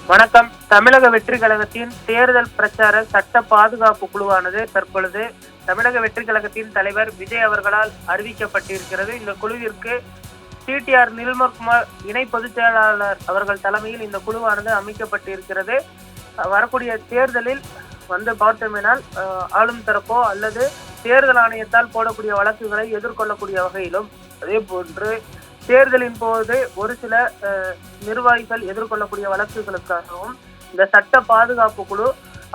வணக்கம். தமிழக வெற்றி கழகத்தின் தேர்தல் பிரச்சார சட்ட பாதுகாப்பு குழுவானது தற்பொழுது தமிழக வெற்றி கழகத்தின் தலைவர் விஜய் அவர்களால் அறிவிக்கப்பட்டிருக்கிறது. இந்த குழுவிற்கு டிடிஆர் நிர்மல்குமார் இணை பொதுச் செயலாளர் அவர்கள் தலைமையில் இந்த குழுவானது அமைக்கப்பட்டிருக்கிறது. வரக்கூடிய தேர்தலில் பார்த்தோமேனால் ஆளும் தரப்போ அல்லது தேர்தல் ஆணையத்தால் போடக்கூடிய வழக்குகளை எதிர்கொள்ளக்கூடிய வகையிலும், அதே போன்று தேர்தலின் போது ஒரு சில நிர்வாகிகள் எதிர்கொள்ளக்கூடிய வழக்குகளுக்காகவும் இந்த சட்ட பாதுகாப்பு குழு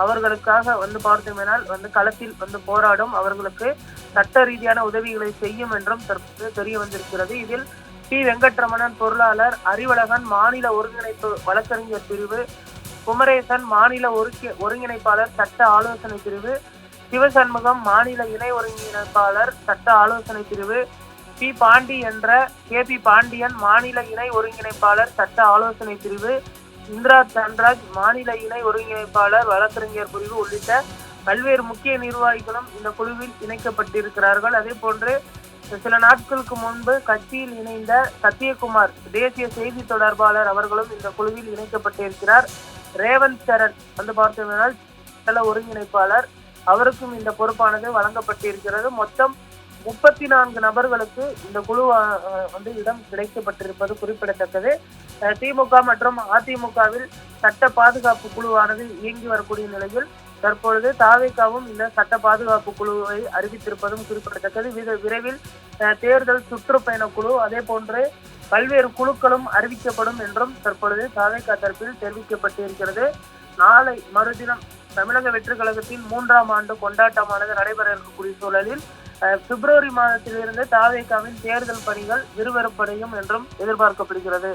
அவர்களுக்காக பார்த்தோமேனால் களத்தில் போராடும், அவர்களுக்கு சட்ட ரீதியான உதவிகளை செய்யும் என்றும் தற்போது தெரிய வந்திருக்கிறது. இதில் டி வெங்கட்ரமணன் பொருளாளர், அறிவழகன் மாநில ஒருங்கிணைப்பு வழக்கறிஞர் பிரிவு, குமரேசன் மாநில ஒருங்கிணைப்பாளர் சட்ட ஆலோசனை பிரிவு, சிவசண்முகம் மாநில இணை ஒருங்கிணைப்பாளர் சட்ட ஆலோசனை பிரிவு, பி பாண்டி என்ற கே.பி. பாண்டியன் மாநில இணை ஒருங்கிணைப்பாளர் சட்ட ஆலோசனை பிரிவு, இந்திரா தன்ராஜ் மாநில இணை ஒருங்கிணைப்பாளர் வழக்கறிஞர் பிரிவு உள்ளிட்ட பல்வேறு முக்கிய நிர்வாகிகளும் இந்த குழுவில் இணைக்கப்பட்டிருக்கிறார்கள். அதே போன்று சில நாட்களுக்கு முன்பு கட்சியில் இணைந்த சத்யகுமார் தேசிய செய்தி தொடர்பாளர் அவர்களும் இந்த குழுவில் இணைக்கப்பட்டிருக்கிறார். ரேவந்த் சரண் பார்த்தோம்னால் ஒருங்கிணைப்பாளர், அவருக்கும் இந்த பொறுப்பானது வழங்கப்பட்டிருக்கிறது. மொத்தம் 34 நபர்களுக்கு இந்த குழு இடம் கிடைக்கப்பட்டிருப்பது குறிப்பிடத்தக்கது. திமுக மற்றும் அதிமுகவில் சட்ட பாதுகாப்பு குழுவானது இயங்கி வரக்கூடிய நிலையில் தற்பொழுது தாவேகாவும் இந்த சட்ட பாதுகாப்பு குழுவை அறிவித்திருப்பதும் குறிப்பிடத்தக்கது. விரைவில் தேர்தல் சுற்றுப்பயண குழு, அதே போன்று பல்வேறு குழுக்களும் அறிவிக்கப்படும் என்றும் தற்பொழுது தாவேகா தரப்பில் தெரிவிக்கப்பட்டிருக்கிறது. நாளை மறுதினம் தமிழக வெற்றி கழகத்தின் 3ஆம் ஆண்டு கொண்டாட்டமானது நடைபெற இருக்கக்கூடிய சூழலில் பிப்ரவரி மாதத்திலிருந்து தாவேகாவின் தேர்தல் பணிகள் விறுவிறுப்படையும் என்றும் எதிர்பார்க்கப்படுகிறது.